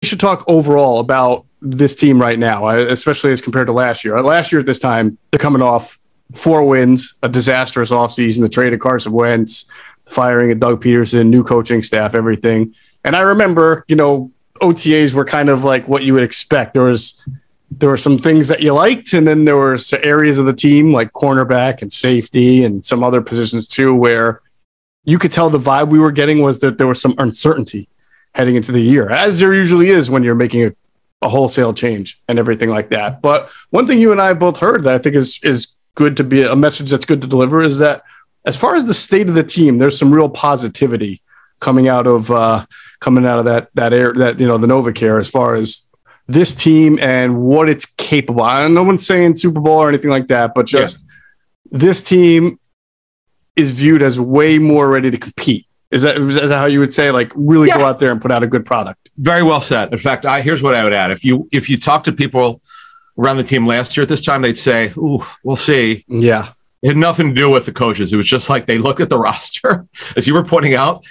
should talk overall about this team right now, especially as compared to last year. Last year at this time, they're coming off 4 wins, a disastrous offseason, the trade of Carson Wentz, firing of Doug Peterson, new coaching staff, everything. And I remember, OTAs were kind of like what you would expect. There were some things that you liked, and then there were areas of the team like cornerback and safety and some other positions too, where you could tell the vibe we were getting was that there was some uncertainty heading into the year, as there usually is when you're making a wholesale change and everything like that. But one thing you and I both heard that I think is good to be a message that's good to deliver is that as far as the state of the team, there's some real positivity coming out of that air, that the NovaCare, as far as this team and what it's capable. No one's saying Super Bowl or anything like that, but just this team is viewed as way more ready to compete. Is that how you would say, like, really go out there and put out a good product? Very well said. In fact, here's what I would add. If you talk to people around the team last year at this time, they'd say, "Ooh, we'll see." Yeah. It had nothing to do with the coaches. It was just like they look at the roster, as you were pointing out.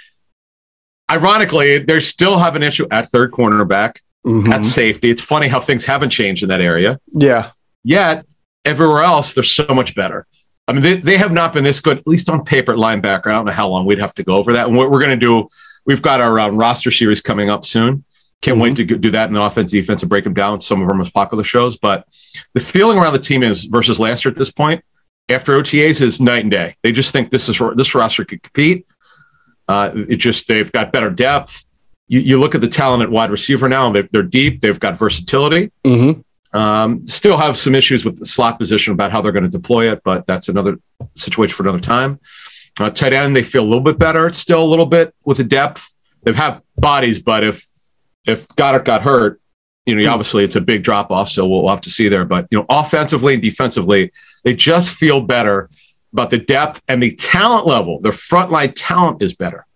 Ironically, they still have an issue at third cornerback, at safety. It's funny how things haven't changed in that area. Yeah. Yet, everywhere else, they're so much better. I mean, they have not been this good, at least on paper, at linebacker. I don't know how long we'd have to go over that. And what we're going to do, we've got our roster series coming up soon. Can't wait to do that in the offense, defense, and break them down, some of our most popular shows. But the feeling around the team is, versus last year at this point, after OTAs, is night and day. They just think this roster could compete. They've got better depth. You look at the talent at wide receiver now, they're deep. They've got versatility. Still have some issues with the slot position about how they're going to deploy it, but that's another situation for another time. Tight end, they feel a little bit better. It's still a little bit with the depth. They have bodies, but if Goddard got hurt, obviously it's a big drop off. So we'll have to see there. But offensively and defensively, they just feel better about the depth and the talent level. Their frontline talent is better.